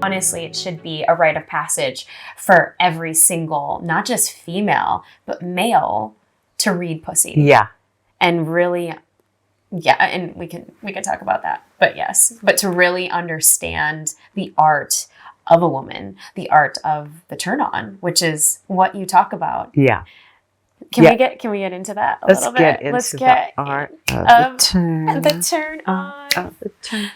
Honestly, it should be a rite of passage for every single, not just female, but male, to read pussy. Yeah. And really, yeah, and we can talk about that. But yes, but to really understand the art of a woman, the art of the turn on, which is what you talk about. Yeah. Can we get into that a little bit? Let's get into the art of the turn. The turn on. Of the turn.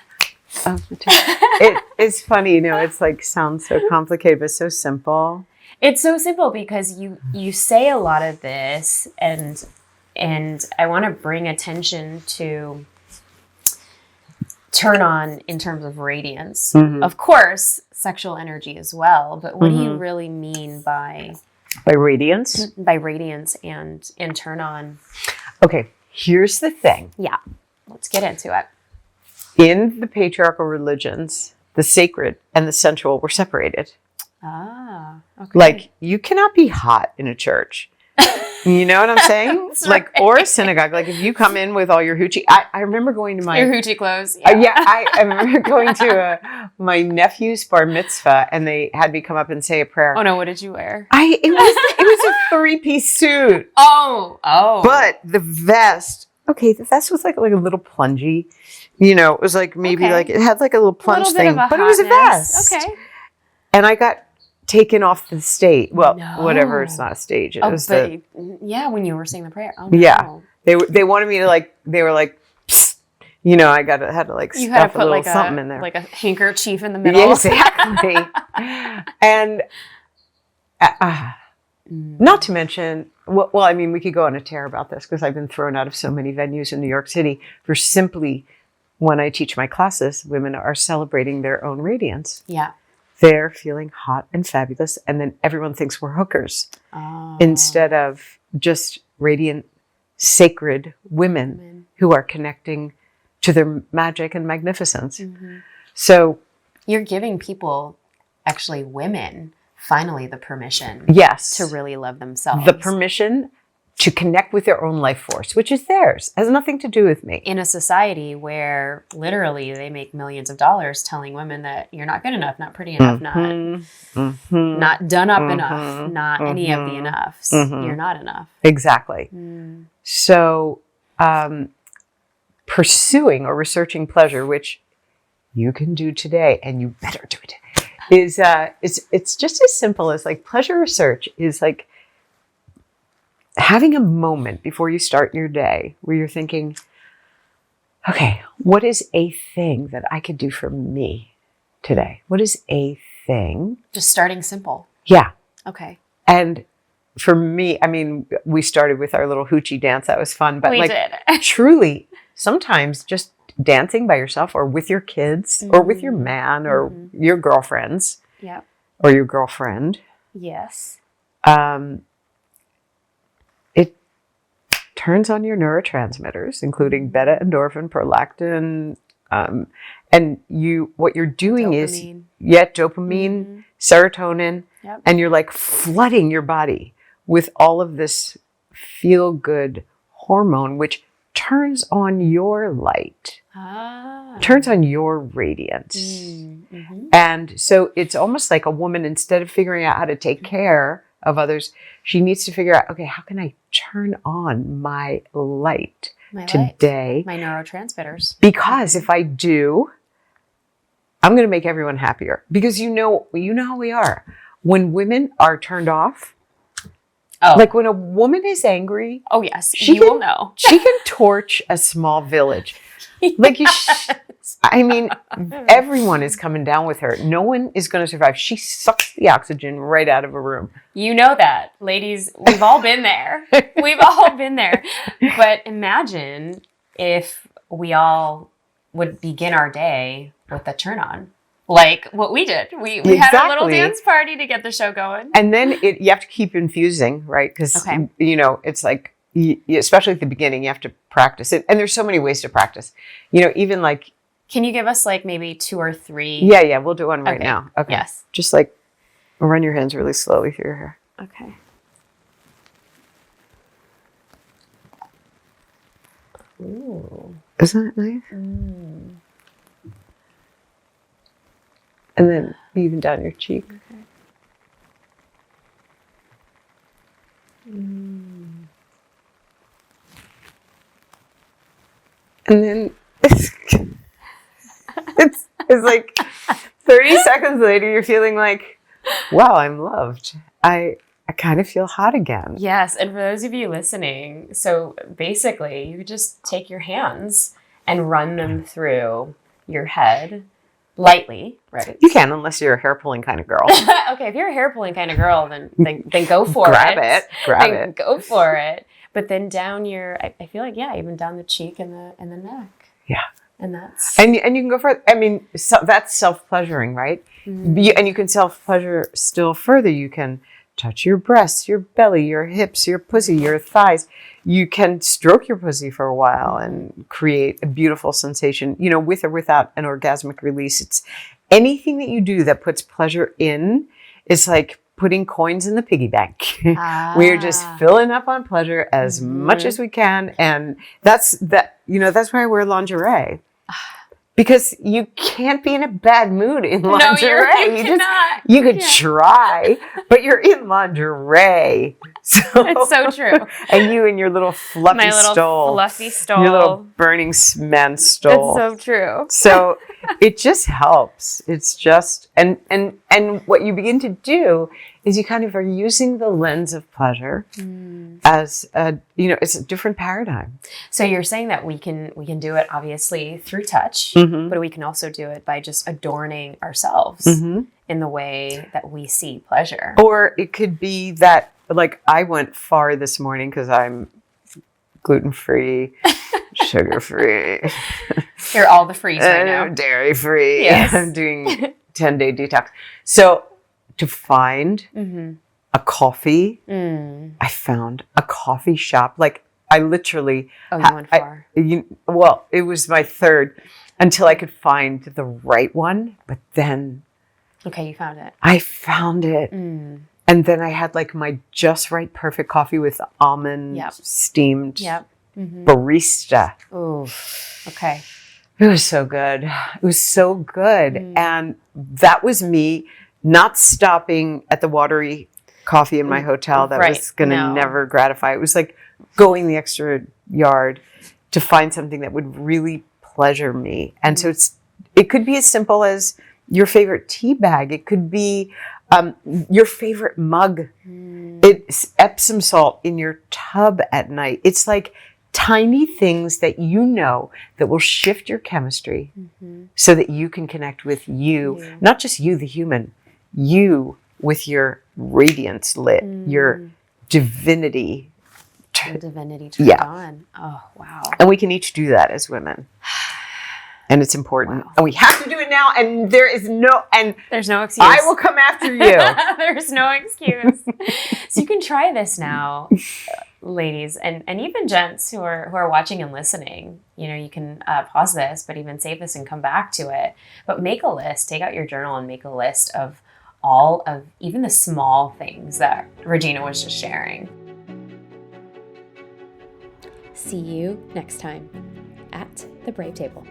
Of the turn. It's funny, it's like sounds so complicated, but so simple. It's so simple because you say a lot of this, and I want to bring attention to turn on in terms of radiance. Mm-hmm. Of course, sexual energy as well, but what do you really mean by radiance? By radiance and turn on. Okay, here's the thing. Yeah, let's get into it. In the patriarchal religions, the sacred and the sensual were separated. Ah, okay. Like, you cannot be hot in a church. You know what I'm saying? That's like, right. Or a synagogue. Like, if you come in with all your hoochie, I remember going to my your hoochie clothes. I remember going to my nephew's bar mitzvah, and they had me come up and say a prayer. Oh no, what did you wear? It was a 3-piece suit. Oh. But the vest was like a little plungy. It was like maybe like it had like a little plunge thing, but it was a vest. Okay. And I got taken off the stage. Well, whatever. It's not a stage. It was when you were saying the prayer. Oh, no. Yeah. They wanted me to they were like, psst, I had to like stuff a little something in there. Like a handkerchief in the middle. Yeah, exactly. And not to mention, well, I mean, we could go on a tear about this because I've been thrown out of so many venues in New York City for simply, when I teach my classes, women are celebrating their own radiance. Yeah. They're feeling hot and fabulous, and then everyone thinks we're hookers instead of just radiant, sacred women who are connecting to their magic and magnificence. Mm-hmm. So you're giving people, actually women, finally the permission to really love themselves. The permission to connect with their own life force, which is theirs. It has nothing to do with me. In a society where literally they make millions of dollars telling women that you're not good enough, not pretty enough, not done up enough, not any of the enoughs. You're not enough. Exactly. So pursuing or researching pleasure, which you can do today, and you better do it, is it's just as simple as like pleasure research is like having a moment before you start your day where you're thinking, okay, what is a thing that I could do for me today? What is a thing? Just starting simple. Yeah. Okay. And for me, I mean, we started with our little hoochie dance. That was fun. But we did. Truly, sometimes just dancing by yourself or with your kids or with your man or your girlfriends or your girlfriend. Yes. It turns on your neurotransmitters, including beta, endorphin, prolactin, and what you're doing dopamine. Dopamine, serotonin, and you're like flooding your body with all of this feel-good hormone, which turns on your light, turns on your radiance. And so it's almost like a woman, instead of figuring out how to take care of others, she needs to figure out, okay, how can I turn on my light today? My neurotransmitters. Because if I do, I'm going to make everyone happier. Because you know how we are. When women are turned off, like when a woman is angry, oh yes, you will know. She can torch a small village. Like I mean, everyone is coming down with her. No one is going to survive. She sucks the oxygen right out of a room. You know that, ladies. We've all been there. We've all been there. But imagine if we all would begin our day with a turn on. Like what we did. We had a little dance party to get the show going. And then you have to keep infusing, right? Because, it's like, especially at the beginning, you have to practice it. And there's so many ways to practice. Even like... Can you give us like maybe 2 or 3? Yeah, we'll do one right now. Okay. Yes. Just like run your hands really slowly through your hair. Okay. Ooh. Isn't that nice? And then even down your cheek. Okay. Mm. And then it's like 30 seconds later, you're feeling like, wow, I'm loved. I kind of feel hot again. Yes. And for those of you listening, so basically you just take your hands and run them through your head lightly, right? You can, unless you're a hair pulling kind of girl. Okay, if you're a hair pulling kind of girl, then go for Grab it. Grab it. Go for it. But then down I feel like, yeah, even down the cheek and the neck. Yeah. And that's And you can go further. I mean, that's self-pleasuring, right? Mm. And you can self-pleasure still further. You can touch your breasts, your belly, your hips, your pussy, your thighs. You can stroke your pussy for a while and create a beautiful sensation, with or without an orgasmic release. It's anything that you do that puts pleasure in is like putting coins in the piggy bank. We're just filling up on pleasure as much as we can. And that's why I wear lingerie. Because you can't be in a bad mood in lingerie. No, you cannot. You could try, but you're in lingerie. So, it's so true. And you and your little fluffy My little stole. fluffy stole. Your little Burning Man stole. It's so true. So it just helps. It's just, and what you begin to do is you kind of are using the lens of pleasure as it's a different paradigm. So you're saying that we can do it obviously through touch, but we can also do it by just adorning ourselves in the way that we see pleasure. Or it could be that, like, I went far this morning because I'm gluten-free, sugar-free. You're all the frees right now. I'm dairy-free. Yes. I'm doing 10-day detox. So to find a coffee, I found a coffee shop. Like, I literally... Oh, you went far. It was my third until I could find the right one. But then... Okay, you found it. I found it. And then I had like my just right perfect coffee with almond steamed barista. Ooh, okay. It was so good. It was so good. And that was me not stopping at the watery coffee in my hotel that was going to never gratify. It was like going the extra yard to find something that would really pleasure me. And so it could be as simple as your favorite tea bag. It could be your favorite mug. It's Epsom salt in your tub at night. It's like tiny things that that will shift your chemistry so that you can connect with you, not just you, the human, you with your radiance lit, your divinity. The divinity turned on. Oh, wow. And we can each do that as women. And it's important. Wow. And we have to do it now. And there's no excuse. I will come after you. There's no excuse. So you can try this now, ladies, and even gents who are watching and listening. You can pause this, but even save this and come back to it. But make a list. Take out your journal and make a list of all of even the small things that Regena was just sharing. See you next time at the Brave Table.